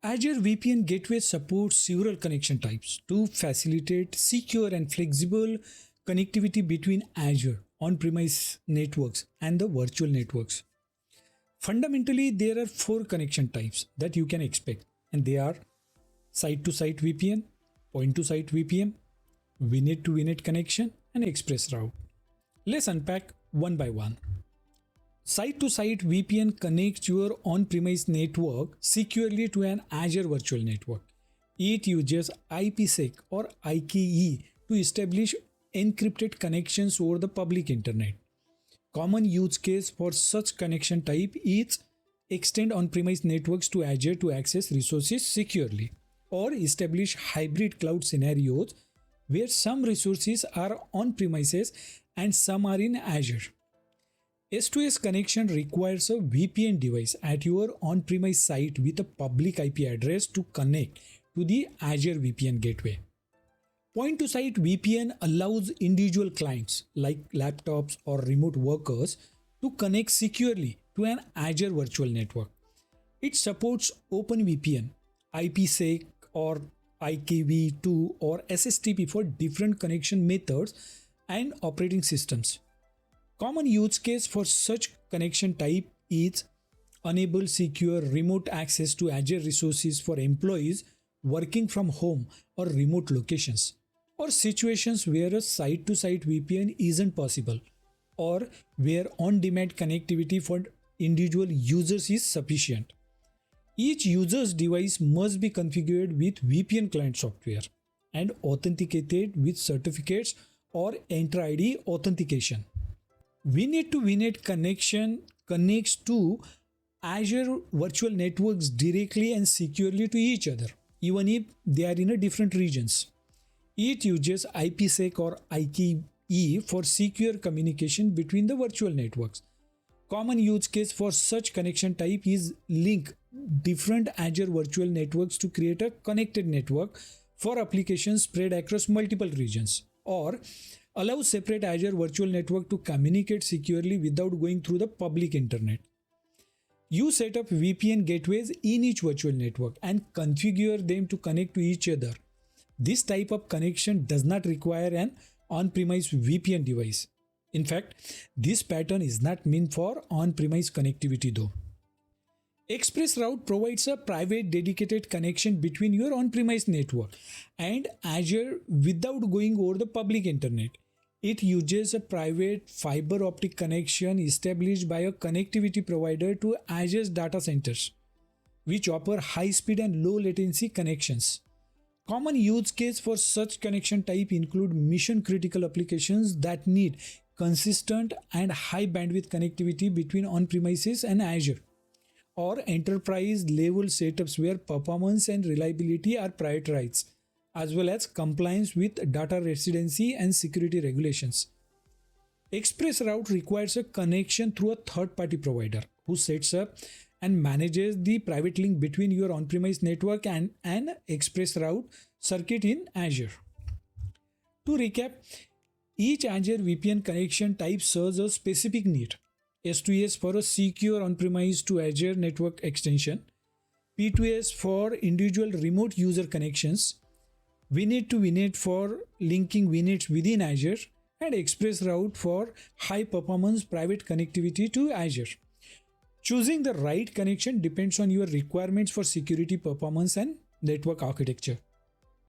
Azure VPN Gateway supports several connection types to facilitate secure and flexible connectivity between Azure on-premise networks and the virtual networks. Fundamentally, there are four connection types that you can expect, and they are site-to-site VPN, point-to-site VPN, VNet-to-VNet connection, and express route. Let's unpack one by one. Site-to-site VPN connects your on-premise network securely to an Azure virtual network. It uses IPsec or IKE to establish encrypted connections over the public internet. Common use case for such connection type is extend on-premise networks to Azure to access resources securely, or establish hybrid cloud scenarios where some resources are on-premises and some are in Azure. S2S connection requires a VPN device at your on-premise site with a public IP address to connect to the Azure VPN gateway. Point-to-site VPN allows individual clients like laptops or remote workers to connect securely to an Azure virtual network. It supports OpenVPN, IPsec or IKV2 or SSTP for different connection methods and operating systems. Common use case for such connection type is enable secure remote access to Azure resources for employees working from home or remote locations, or situations where a site-to-site VPN isn't possible, or where on-demand connectivity for individual users is sufficient. Each user's device must be configured with VPN client software and authenticated with certificates or Enter ID authentication. VNet-to-VNet connection connects to Azure virtual networks directly and securely to each other, even if they are in different regions. It uses IPsec or IKE for secure communication between the virtual networks. Common use case for such connection type is link different Azure virtual networks to create a connected network for applications spread across multiple regions, or allow separate Azure virtual network to communicate securely without going through the public internet. You set up VPN gateways in each virtual network and configure them to connect to each other. This type of connection does not require an on-premise VPN device. In fact, this pattern is not meant for on-premise connectivity though. ExpressRoute provides a private dedicated connection between your on-premise network and Azure without going over the public internet. It uses a private fiber optic connection established by a connectivity provider to Azure's data centers, which offer high-speed and low-latency connections. Common use case for such connection type include mission-critical applications that need consistent and high-bandwidth connectivity between on-premises and Azure, or enterprise-level setups where performance and reliability are prioritized, as well as compliance with data residency and security regulations. ExpressRoute requires a connection through a third-party provider who sets up and manages the private link between your on-premise network and an ExpressRoute circuit in Azure. To recap, each Azure VPN connection type serves a specific need. S2S for a secure on-premise to Azure network extension, P2S for individual remote user connections, VNet-to-VNet for linking VNets within Azure, and ExpressRoute for high-performance private connectivity to Azure. Choosing the right connection depends on your requirements for security, performance, and network architecture.